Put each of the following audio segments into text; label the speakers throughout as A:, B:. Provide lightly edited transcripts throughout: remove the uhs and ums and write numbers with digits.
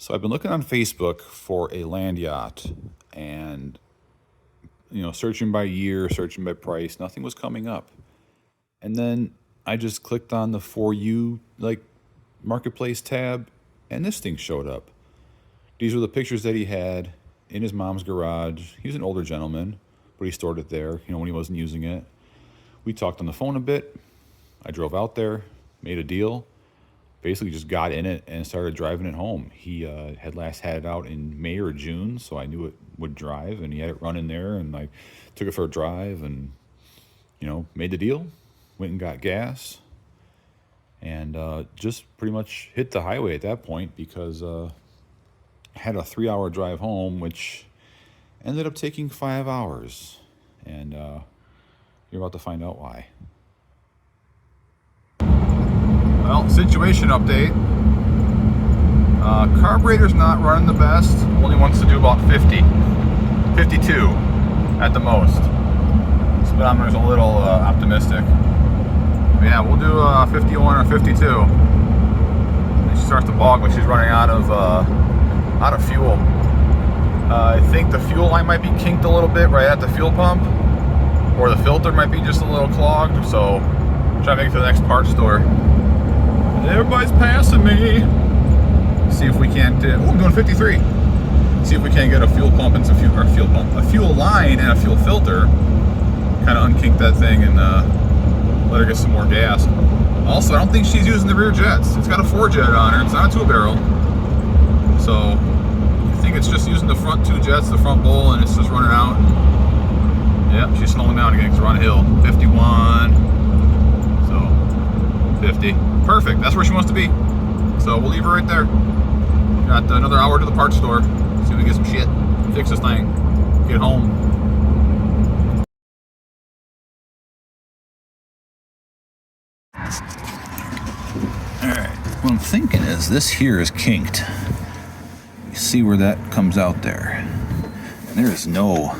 A: So I've been looking on Facebook for a land yacht and, searching by year, searching by price, nothing was coming up. And then I just clicked on the For You, marketplace tab, and this thing showed up. These were the pictures that he had in his mom's garage. He was an older gentleman, but he stored it there, when he wasn't using it. We talked on the phone a bit. I drove out there, made a deal, basically just got in it and started driving it home. He had last had it out in May or June, so I knew it would drive, and he had it running there, and I took it for a drive and, made the deal, went and got gas, and just pretty much hit the highway at that point because I had a 3-hour drive home, which ended up taking 5 hours, and you're about to find out why. Well, situation update. Carburetor's not running the best. Only wants to do about 50, 52 at the most. Speedometer's a little optimistic. But yeah, we'll do 51 or 52. And she starts to bog when she's running out of fuel. I think the fuel line might be kinked a little bit right at the fuel pump, or the filter might be just a little clogged. So try to make it to the next parts store. Everybody's passing me. See if we can't. I'm doing 53. See if we can't get a fuel pump and a fuel line and a fuel filter. Kind of unkink that thing and let her get some more gas. Also, I don't think she's using the rear jets. It's got a 4-jet on her. It's not a 2-barrel. So I think it's just using the front 2 jets, the front bowl, and it's just running out. Yep, she's slowing down again because we're on a hill. 51. So 50. Perfect. That's where she wants to be. So we'll leave her right there. Got another hour to the parts store. See if we can get some shit. Fix this thing. Get home. Alright. What I'm thinking is this here is kinked. You see where that comes out there. And there is no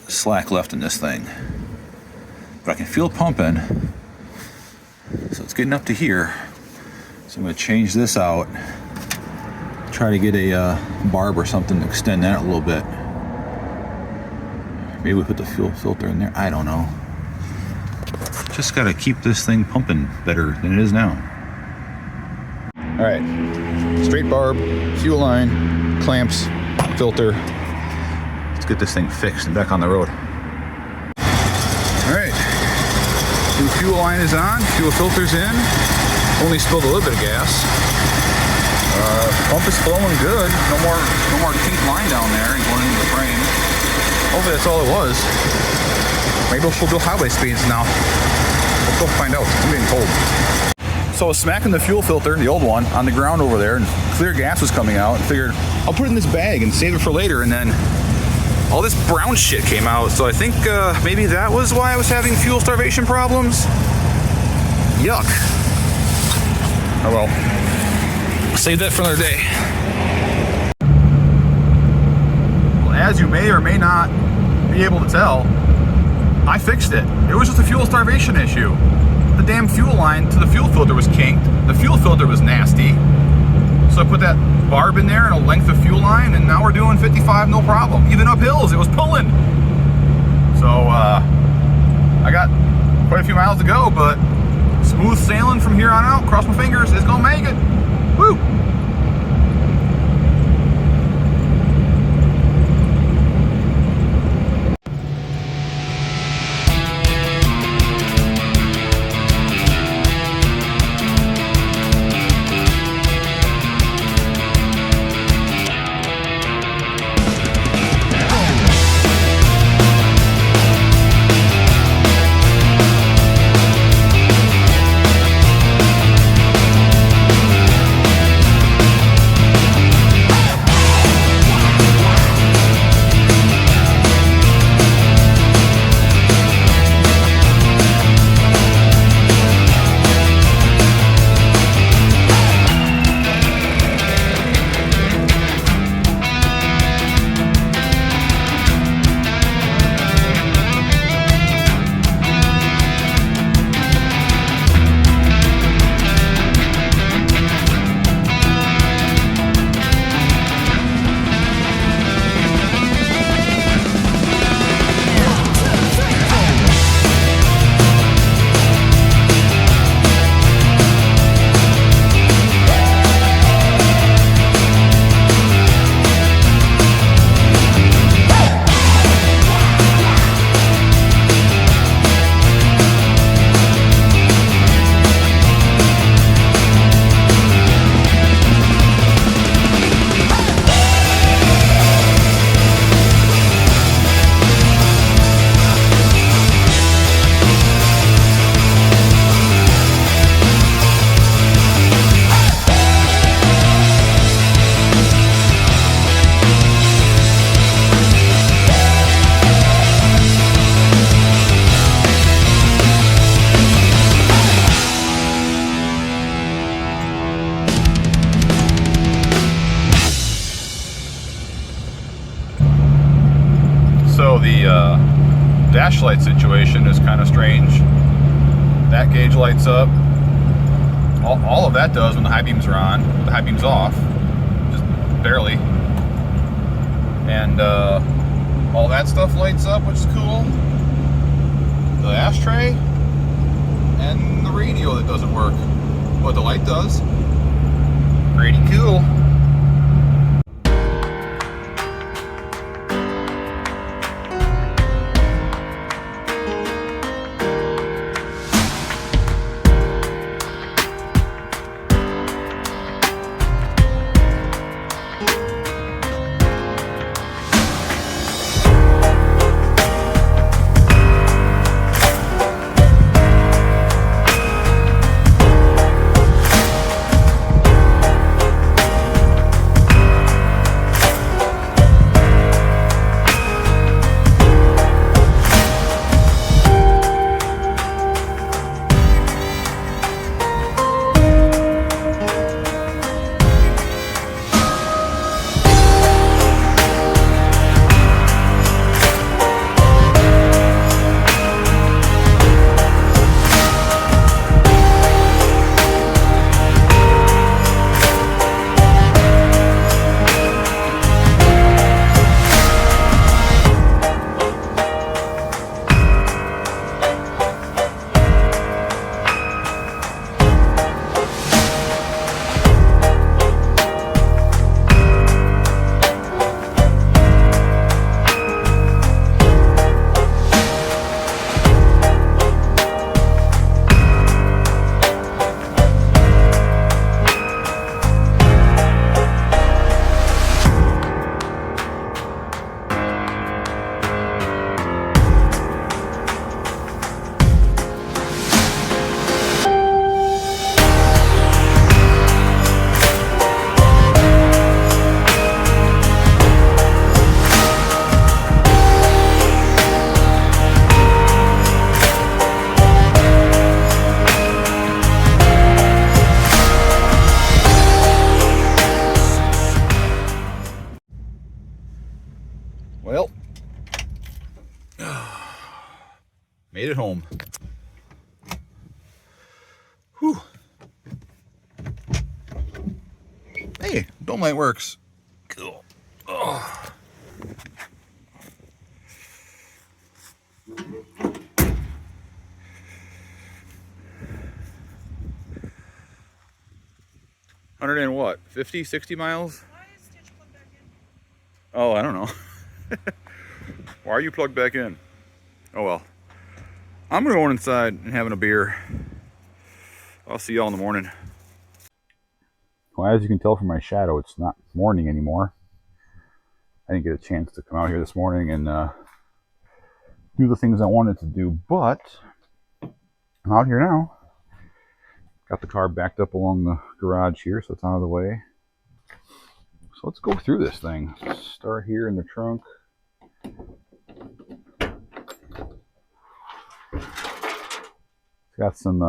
A: slack left in this thing. But I can feel it pumping. So it's getting up to here. So I'm going to change this out. Try to get a barb or something to extend that a little bit. Maybe we put the fuel filter in there. I don't know. Just got to keep this thing pumping better than it is now. All right. Straight barb, fuel line, clamps, filter. Let's get this thing fixed and back on the road. All right. New fuel line is on, fuel filter's in. Only spilled a little bit of gas. Pump is flowing good. No more kinked line down there and going into the frame. Hopefully that's all it was. Maybe she'll do highway speeds now. Let's go find out. I'm getting cold. So I was smacking the fuel filter, the old one, on the ground over there, and clear gas was coming out. And figured I'll put it in this bag and save it for later, and then all this brown shit came out, so I think maybe that was why I was having fuel starvation problems. Yuck. Oh well. Save that for another day. Well, as you may or may not be able to tell, I fixed it. It was just a fuel starvation issue. The damn fuel line to the fuel filter was kinked. The fuel filter was nasty. So I put that barb in there and a length of fuel line, and now we're doing 55 no problem. Even up hills, it was pulling. So I got quite a few miles to go, but smooth sailing from here on out. Cross my fingers, it's gonna make it. Woo! the dash light situation is kind of strange. That gauge lights up. All of that does when the high beams are on. The high beam's off, just barely. And all that stuff lights up, which is cool. The ashtray and the radio that doesn't work, but the light does. Pretty cool. Well, made it home. Whew. Hey, dome light works. Cool. Oh. Hundred and what? 50, 60 miles? Oh, I don't know. Why are you plugged back in? Oh well. I'm gonna go inside and having a beer. I'll see y'all in the morning. Well, as you can tell from my shadow, it's not morning anymore. I didn't get a chance to come out here this morning and do the things I wanted to do, but I'm out here now. Got the car backed up along the garage here, so it's out of the way. So let's go through this thing. Start here in the trunk. It's got some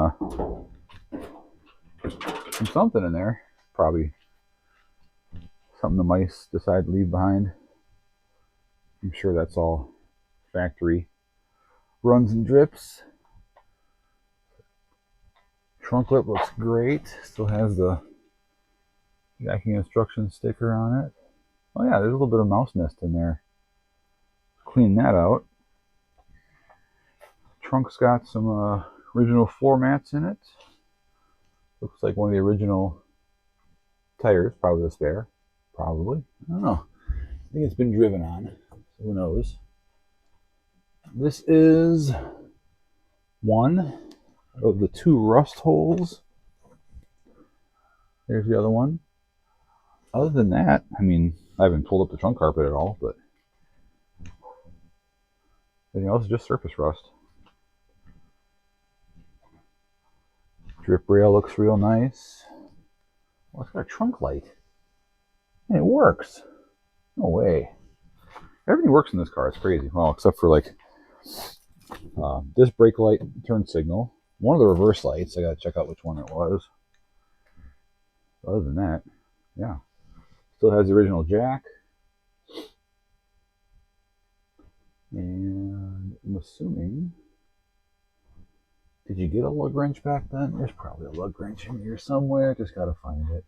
A: something in there. Probably something the mice decide to leave behind. I'm sure that's all factory runs and drips. Trunk lip looks great. Still has the jacking instruction sticker on it. Oh yeah, there's a little bit of mouse nest in there. Clean that out. Trunk's got some original floor mats in it. Looks like one of the original tires, probably the spare. Probably. I don't know. I think it's been driven on. So who knows? This is one of the two rust holes. There's the other one. Other than that, I mean, I haven't pulled up the trunk carpet at all, but everything else is just surface rust. Drip rail looks real nice. Oh, it's got a trunk light. And it works. No way. Everything works in this car. It's crazy. Well, except for like this brake light turn signal. One of the reverse lights. I gotta check out which one it was. Other than that, yeah. Still has the original jack. And I'm assuming, did you get a lug wrench back then? There's probably a lug wrench in here somewhere. Just gotta find it.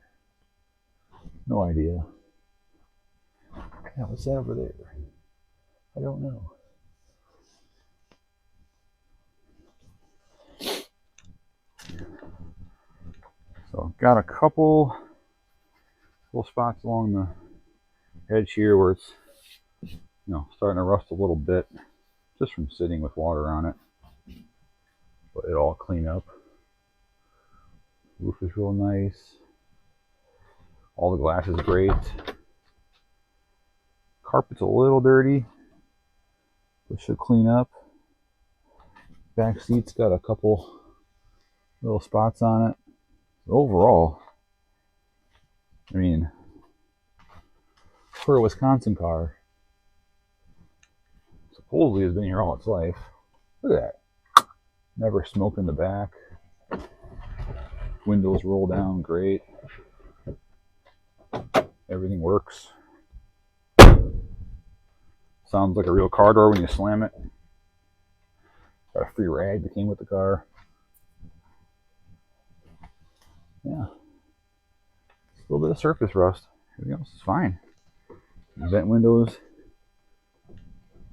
A: No idea. Yeah, what's that over there? I don't know. So got a couple little spots along the edge here where it's, you know, starting to rust a little bit just from sitting with water on it. But it'll all clean up. Roof is real nice. All the glass is great. Carpet's a little dirty, but should clean up. Back seat's got a couple little spots on it. Overall, I mean, for a Wisconsin car, supposedly has been here all its life. Look at that. Never smoked in the back. Windows roll down great. Everything works. Sounds like a real car door when you slam it. Got a free rag that came with the car. Yeah. A little bit of surface rust. Everything else is fine. Vent windows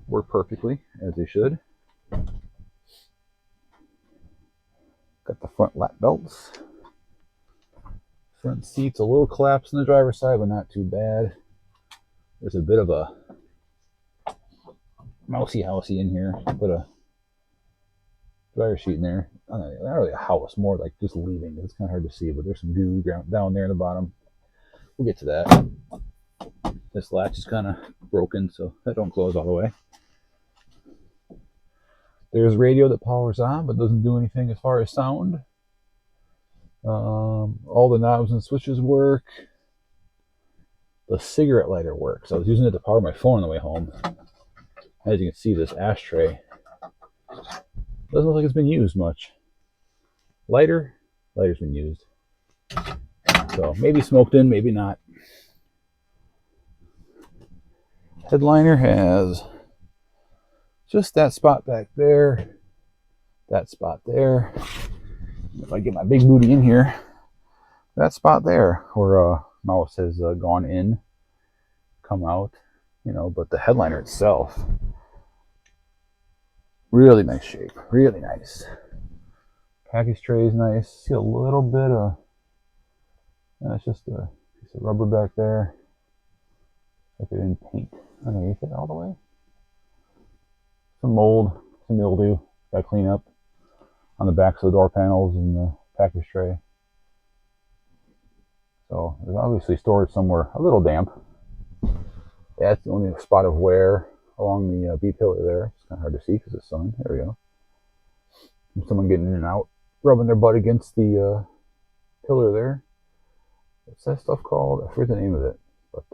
A: work perfectly, as they should. Got the front lap belts. Front seat's a little collapsed on the driver's side, but not too bad. There's a bit of a mousy in here. Put a driver's seat in there. Not really a house, more like just leaving. It's kind of hard to see, but there's some goo down there in the bottom. We'll get to that. This latch is kind of broken, so that don't close all the way. There's radio that powers on, but doesn't do anything as far as sound. All the knobs and switches work. The cigarette lighter works. I was using it to power my phone on the way home. As you can see, this ashtray doesn't look like it's been used much. Lighter's been used. So maybe smoked in, maybe not. Headliner has just that spot back there, that spot there. If I get my big booty in here, that spot there where mouse has gone in, come out, you know, but the headliner itself, really nice shape, really nice. Package tray is nice. See a little bit of, it's just a piece of rubber back there. Like it didn't paint underneath it all the way. Some mold, some mildew, got to clean up on the backs of the door panels and the package tray. So there's obviously storage somewhere a little damp. That's the only spot of wear along the B pillar there. It's kind of hard to see because of the sun. There we go. And someone getting in and out, rubbing their butt against the pillar there. What's that stuff called? I forget the name of it, but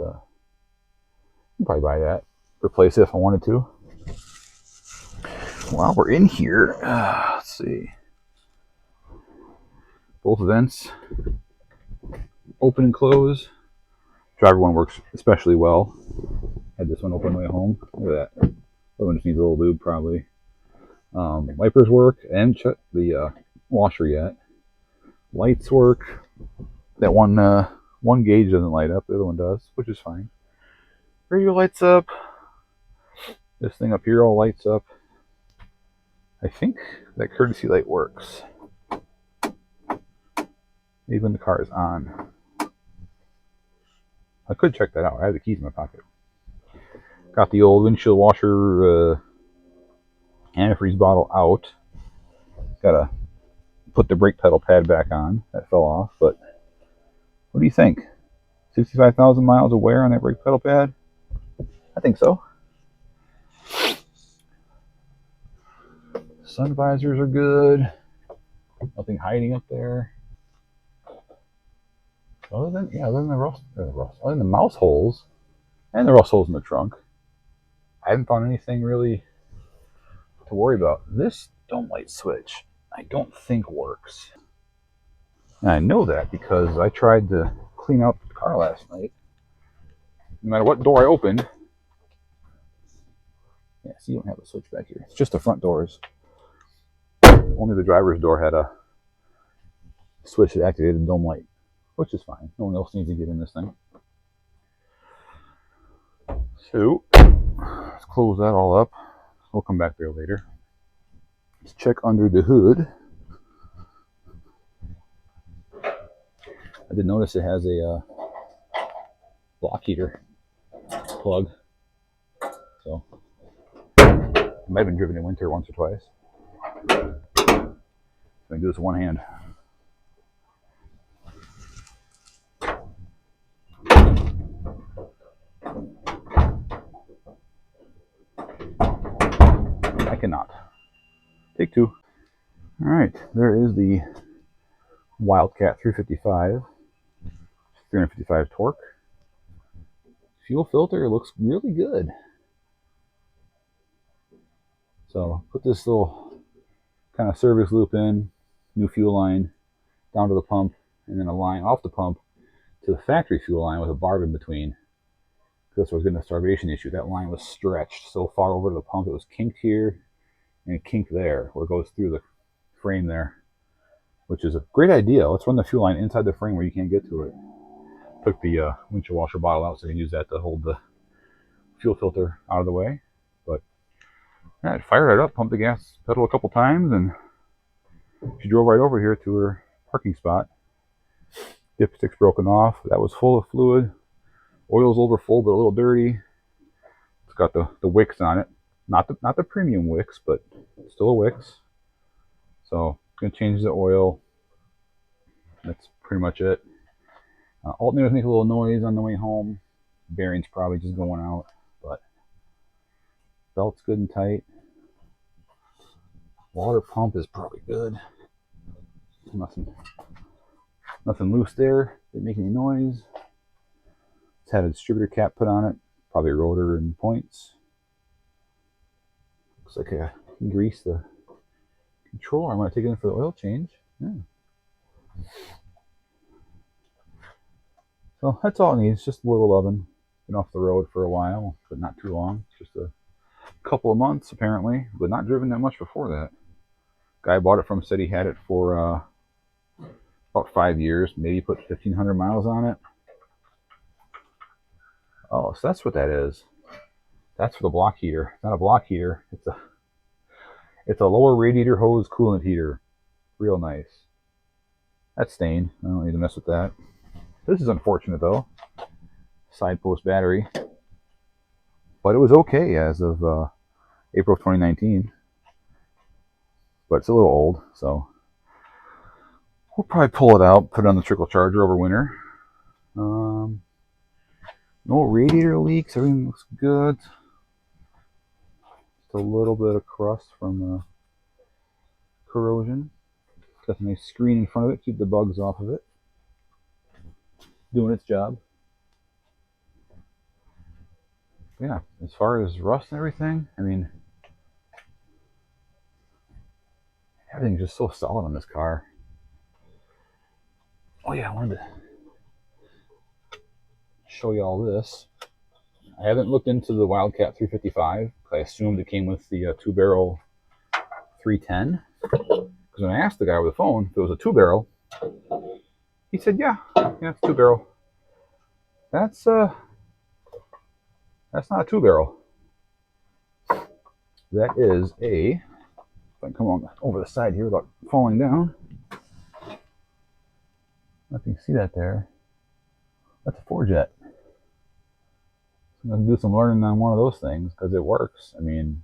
A: I'd probably buy that. Replace it if I wanted to. While we're in here, let's see. Both vents open and close. Driver one works especially well. Had this one open on the way home. Look at that. That one just needs a little lube probably. Wipers work, and check the washer yet. Lights work. That one gauge doesn't light up. The other one does, which is fine. Radio lights up. This thing up here all lights up. I think that courtesy light works. Even when the car is on. I could check that out. I have the keys in my pocket. Got the old windshield washer antifreeze bottle out. Gotta put the brake pedal pad back on. That fell off, but what do you think? 65,000 miles of wear on that brake pedal pad? I think so. Sun visors are good. Nothing hiding up there. Other than the rust, other than the mouse holes and the rust holes in the trunk, I haven't found anything really to worry about. This dome light switch, I don't think works. And I know that because I tried to clean out the car last night. No matter what door I opened, Yeah, so you don't have a switch back here. It's just the front doors. Only the driver's door had a switch that activated the dome light, which is fine. No one else needs to get in this thing. So let's close that all up. We'll come back there later. Let's check under the hood. I did notice it has a block heater plug. So it might have been driven in winter once or twice. So I can do this with one hand. I cannot. Take two. All right, there is the Wildcat 355, 355 torque. Fuel filter looks really good. So put this little kind of service loop in, new fuel line down to the pump, and then a line off the pump to the factory fuel line with a barb in between. Because I was getting a starvation issue. That line was stretched so far over to the pump, it was kinked here and a kink there where it goes through the frame there, which is a great idea. Let's run the fuel line inside the frame where you can't get to it. Took the windshield washer bottle out so I can use that to hold the fuel filter out of the way. But yeah, I'd fire it up, pump the gas pedal a couple times, and she drove right over here to her parking spot. Dipstick's broken off. That was full of fluid. Oil's over full but a little dirty. It's got the Wicks on it. Not the premium Wicks, but still a Wicks. So gonna change the oil. That's pretty much it. Alternators make a little noise on the way home. Bearings probably just going out, but belt's good and tight. Water pump is probably good. Nothing loose there. Didn't make any noise. It's had a distributor cap put on it. Probably rotor and points. Looks like I can grease the controller. I'm going to take it in for the oil change. Yeah. So that's all it needs. Just a little oven. Been off the road for a while, but not too long. Just a couple of months apparently, but not driven that much before that. Guy I bought it from said he had it for about 5 years. Maybe put 1,500 miles on it. Oh, so that's what that is. That's for the block heater. It's not a block heater. It's a lower radiator hose coolant heater. Real nice. That's stained. I don't need to mess with that. This is unfortunate though. Side post battery. But it was okay as of April 2019. But it's a little old, so we'll probably pull it out, put it on the trickle charger over winter. No radiator leaks. Everything looks good. Just a little bit of crust from corrosion. Got a nice screen in front of it, keep the bugs off of it. Doing its job. Yeah, as far as rust and everything, I mean, everything's just so solid on this car. Oh yeah, I wanted to show you all this. I haven't looked into the Wildcat 355. I assumed it came with the 2-barrel 310. Because when I asked the guy over the phone if it was a 2-barrel, he said, yeah, it's 2-barrel. That's not a 2-barrel. That is a, if I can come on over the side here without falling down. I can see that there. That's a 4-jet. I'm going to do some learning on one of those things because it works. I mean,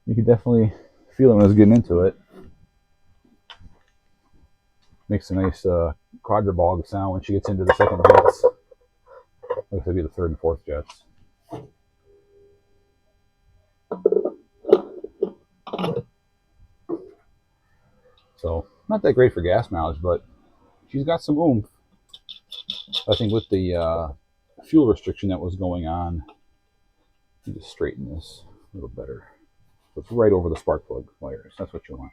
A: you could definitely feel it when I was getting into it. Makes a nice quadribog sound when she gets into the second jets. Looks like it'd be the third and fourth jets. So, not that great for gas mileage, but she's got some oomph. I think with the fuel restriction that was going on, let me just straighten this a little better. So it's right over the spark plug wires. That's what you want.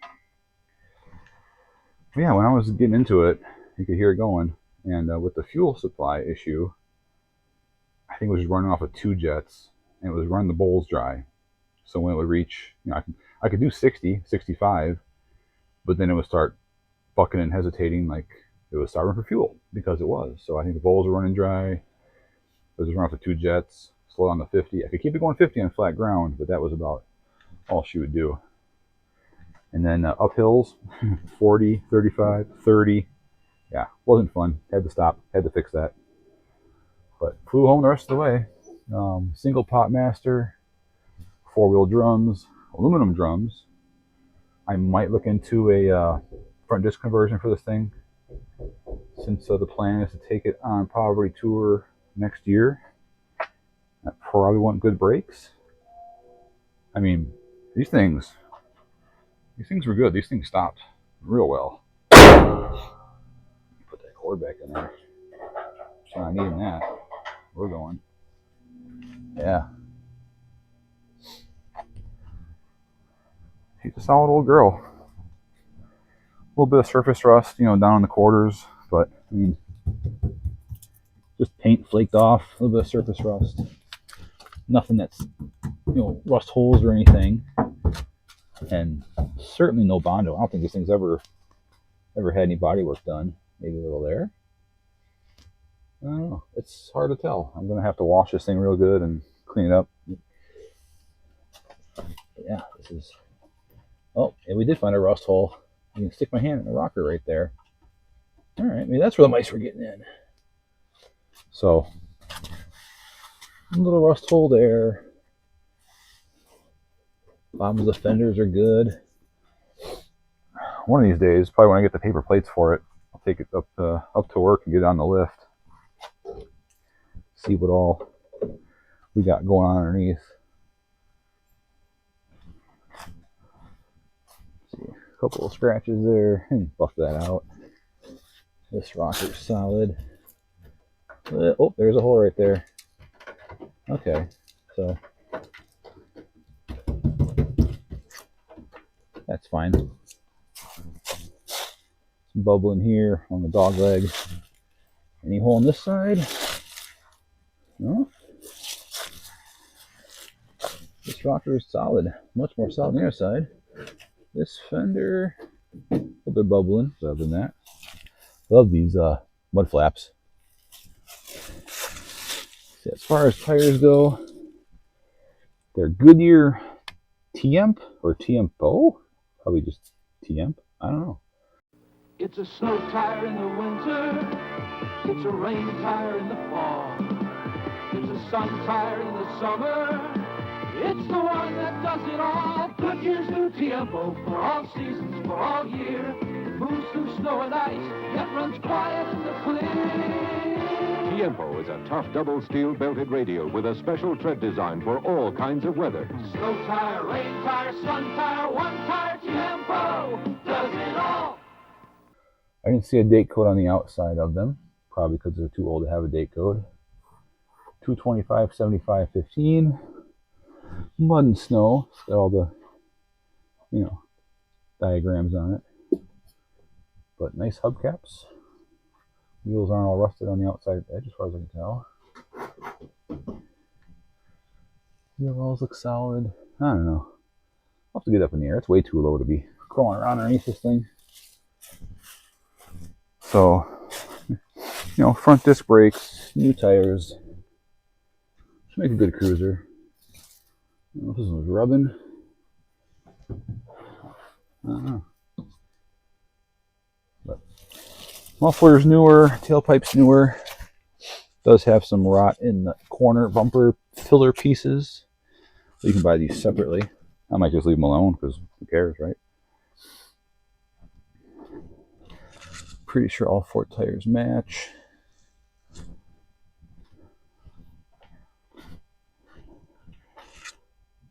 A: But yeah, when I was getting into it, you could hear it going. And with the fuel supply issue, I think it was running off of 2 jets. and it was running the bowls dry. So when it would reach, you know, I could do 60, 65, but then it would start bucking and hesitating like it was starving for fuel, because it was. So I think the bowls were running dry. It was just running off the 2 jets, slow down to 50. I could keep it going 50 on flat ground, but that was about all she would do. And then up hills, 40, 35, 30. Yeah, wasn't fun. Had to stop, had to fix that. But flew home the rest of the way. Single pot master, 4-wheel drums, aluminum drums. I might look into a front disc conversion for this thing, since the plan is to take it on poverty tour next year. I probably want good brakes. I mean, these things were good. These things stopped real well. Put that cord back in there. So not needing that. We're going. Yeah. She's a solid old girl. A little bit of surface rust, you know, down in the quarters, but I mean, just paint flaked off, a little bit of surface rust. Nothing that's, you know, rust holes or anything. And certainly no Bondo. I don't think this thing's ever had any body work done. Maybe a little there. I don't know. It's hard to tell. I'm gonna have to wash this thing real good and clean it up. But yeah, this is. Oh, and we did find a rust hole. I can stick my hand in the rocker right there. All right, maybe that's where the mice were getting in. So, a little rust hole there. Bottoms of the fenders are good. One of these days, probably when I get the paper plates for it, I'll take it up to work and get it on the lift. See what all we got going on underneath. See, a couple of scratches there, and buff that out. This rocker's solid. Oh, there's a hole right there. Okay, so that's fine. Some bubbling here on the dog leg. Any hole on this side? No. This rocker is solid, much more solid on the other side. This fender, a little bit bubbling, so other than that. Love these mud flaps. See, as far as tires go, they're Goodyear T-Emp or T-Empo? Probably just T-Emp. I don't know.
B: It's a snow tire in the winter. It's a rain tire in the fall. It's a sun tire in the summer. It's the one that does it all. Goodyear's new T-Empo for all seasons, for all year. Moves through snow and ice, yet runs quiet in the clear.
C: T-Empo is a tough double steel belted radial with a special tread design for all kinds of weather.
B: Snow tire, rain tire, sun tire, one tire, T-Empo does it all.
A: I didn't see a date code on the outside of them, probably because they're too old to have a date code. 225 75 15. Mud and snow. It's got all the, you know, diagrams on it. But nice hubcaps. Wheels aren't all rusted on the outside edge as far as I can tell. Wheel wells look solid. I don't know. I'll have to get up in the air. It's way too low to be crawling around underneath this thing. So, you know, front disc brakes, new tires. Should make a good cruiser. I don't know if this one's rubbing. I don't know. But muffler's newer, tailpipe's newer. Does have some rot in the corner bumper filler pieces. So you can buy these separately. I might just leave them alone because who cares, right? Pretty sure all 4 tires match.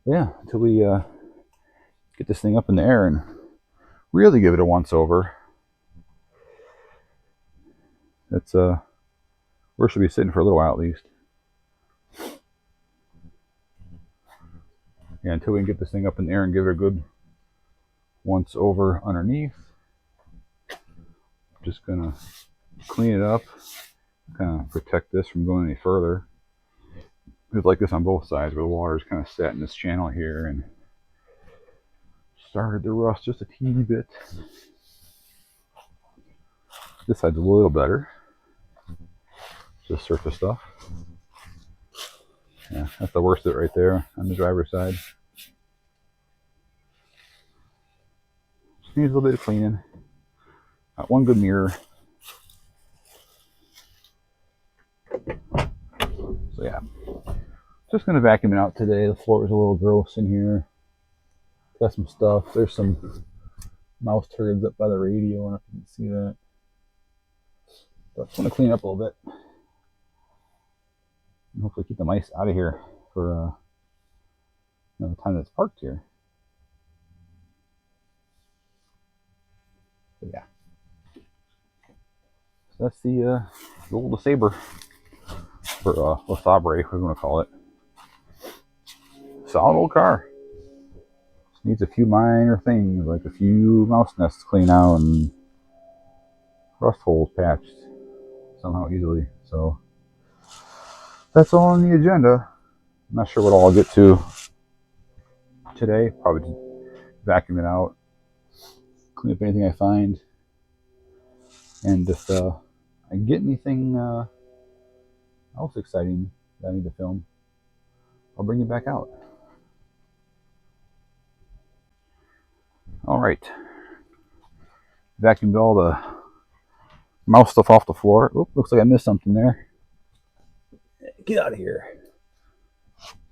A: But yeah, until we get this thing up in the air and really give it a once over. It's we should be sitting for a little while at least. Yeah, until we can get this thing up in the air and give it a good once over underneath. Just gonna clean it up, kind of protect this from going any further. It's like this on both sides, where the water's kind of set in this channel here and started to rust just a teeny bit. This side's a little better. Just surface stuff. Yeah, that's the worst of it right there on the driver's side. Just needs a little bit of cleaning. Got one good mirror. So yeah, just gonna vacuum it out today. The floor is a little gross in here. Got some stuff. There's some mouse turds up by the radio. I don't know if you can see that. But I just want to clean up a little bit. And hopefully keep the mice out of here for the time that's parked here. But yeah. So that's the old LeSabre, or LeSabre, whatever you want to call it. Solid old car. Just needs a few minor things, like a few mouse nests cleaned out and rust holes patched somehow easily. So that's all on the agenda. I'm not sure what all I'll get to today. Probably just vacuum it out, clean up anything I find, and if I get anything else exciting that I need to film, I'll bring it back out. All right, vacuumed all the mouse stuff off the floor. Oop, looks like I missed something there. Get out of here.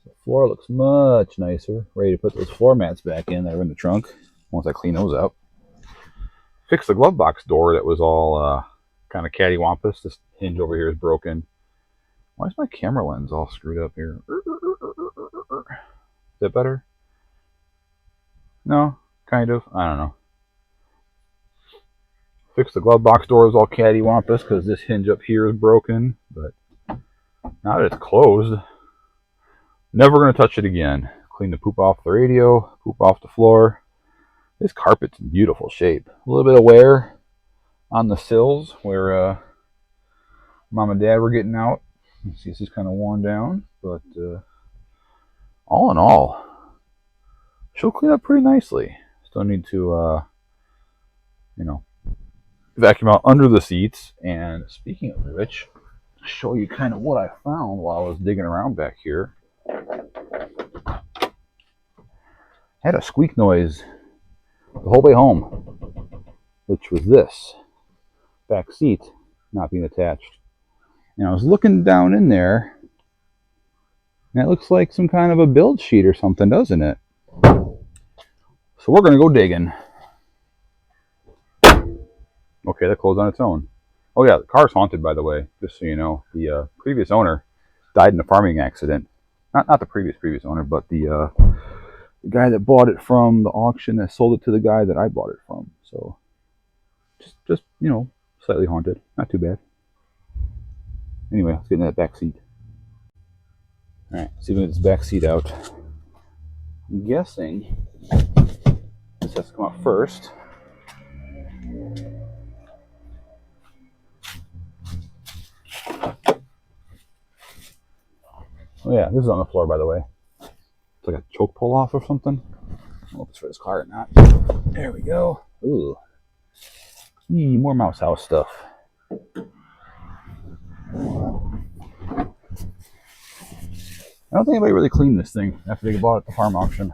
A: The floor looks much nicer. Ready to put those floor mats back in that are in the trunk once I clean those up. Fixed the glove box door that was all kind of cattywampus. This hinge over here is broken. Why is my camera lens all screwed up here? Is that better? No, kind of. I don't know. Fixed the glove box door is all cattywampus because this hinge up here is broken. But now that it's closed, never going to touch it again. Clean the poop off the radio, poop off the floor. This carpet's in beautiful shape. A little bit of wear on the sills where Mom and Dad were getting out. You see this is kind of worn down, but all in all, she'll clean up pretty nicely. Still need to, vacuum out under the seats. And speaking of which, show you kind of what I found while I was digging around back here. Had a squeak noise the whole way home, which was this back seat not being attached. And I was looking down in there, and it looks like some kind of a build sheet or something, doesn't it? So we're going to go digging. Okay, that closed on its own. Oh yeah, the car's haunted, by the way, just so you know. The previous owner died in a farming accident. Not the previous owner, but the guy that bought it from the auction that sold it to the guy that I bought it from. So just slightly haunted. Not too bad. Anyway, let's get in that back seat. Alright, see if we can get this back seat out. I'm guessing this has to come out first. Oh yeah, this is on the floor, by the way. It's like a choke pull off or something. I don't know if it's for this car or not. There we go. Ooh. More mouse house stuff. I don't think anybody really cleaned this thing after they bought it at the farm auction.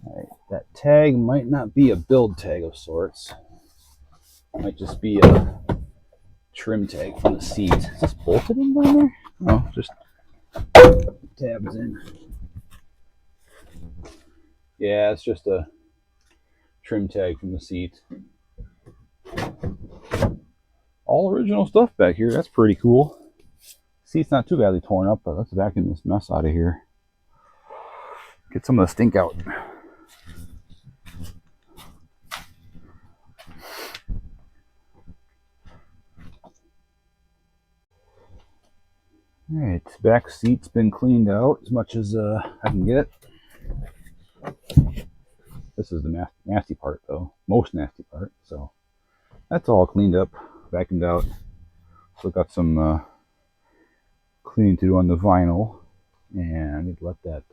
A: Alright, that tag might not be a build tag of sorts. It might just be a trim tag from the seat. Is this bolted in down there? No, just tabs in. Yeah, it's just a trim tag from the seat. All original stuff back here. That's pretty cool. Seat's not too badly torn up, but let's vacuum this mess out of here. Get some of the stink out. Alright, back seat's been cleaned out as much as I can get. This is the nasty part, though. Most nasty part. So That's all cleaned up, vacuumed out. Still got some cleaning to do on the vinyl, and I need to let that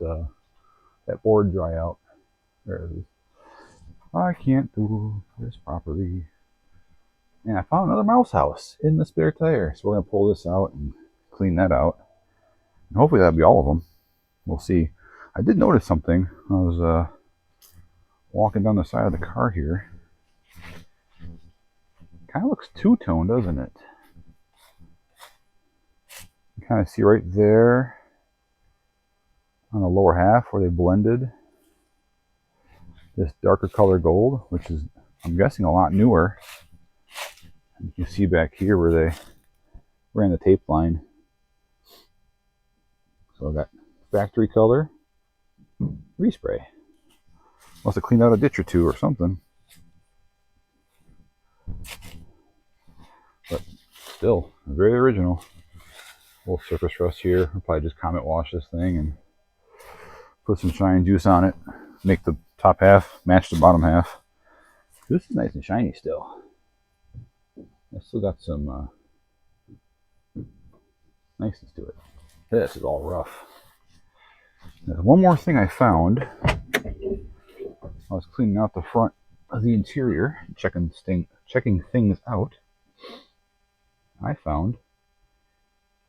A: board dry out. There it is. I can't do this properly. And I found another mouse house in the spare tire, so we're gonna pull this out and clean that out. And hopefully that'll be all of them. We'll see. I did notice something. I was walking down the side of the car here. Kind of looks two-tone, doesn't it? You kind of see right there on the lower half where they blended this darker color gold, which is, I'm guessing, a lot newer. You can see back here where they ran the tape line. So I got factory color, respray. Must have cleaned out a ditch or two or something. But still, very original. Little surface rust here. I'll probably just Comet wash this thing and put some shine juice on it. Make the top half match the bottom half. This is nice and shiny still. I still got some niceness to it. This is all rough. There's one more thing I found. I was cleaning out the front of the interior, checking things out. I found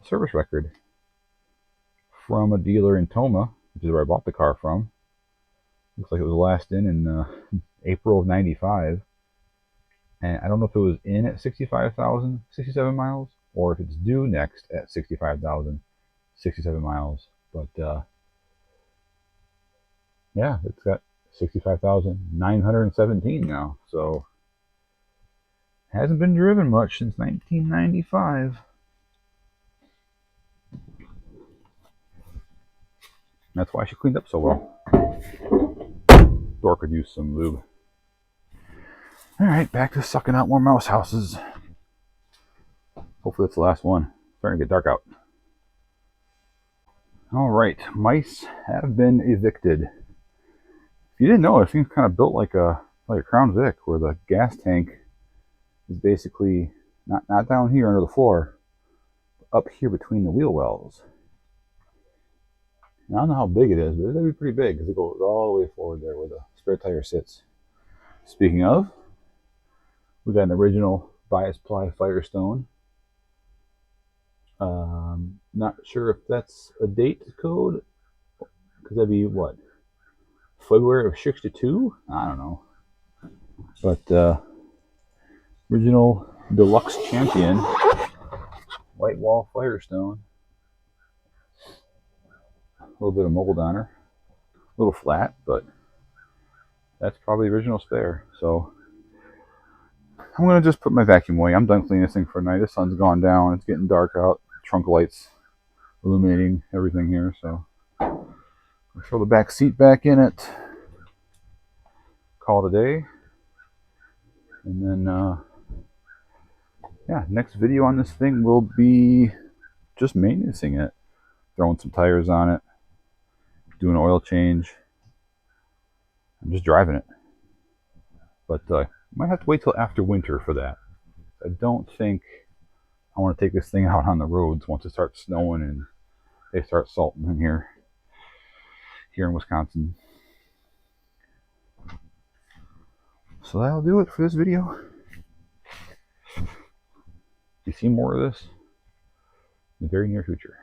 A: a service record from a dealer in Toma, which is where I bought the car from. Looks like it was last in April of '95. And I don't know if it was in at 65,067 miles or if it's due next at 65,067 miles. But yeah, it's got 65,917 now. So hasn't been driven much since 1995. That's why she cleaned up so well. Door could use some lube. Alright, back to sucking out more mouse houses. Hopefully it's the last one. It's starting to get dark out. Alright, mice have been evicted. If you didn't know, this thing's kind of built like a Crown Vic, where the gas tank is basically not down here under the floor, but up here between the wheel wells. Now, I don't know how big it is, but it's going to be pretty big because it goes all the way forward there where the spare tire sits. Speaking of, we got an original bias ply Firestone. Not sure if that's a date code, because that'd be what? February of '62? I don't know. But original deluxe champion white wall Firestone. A little bit of mold on her. A little flat, but that's probably the original spare. So I'm going to just put my vacuum away. I'm done cleaning this thing for the night. The sun's gone down. It's getting dark out. Trunk lights illuminating everything here. So I'll throw the back seat back in it. Call it a day. And then, yeah, next video on this thing will be just maintaining it. Throwing some tires on it. Doing an oil change. I'm just driving it. But might have to wait till after winter for that. I don't think I want to take this thing out on the roads once it starts snowing and they start salting in here in Wisconsin. So that'll do it for this video. You see more of this in the very near future.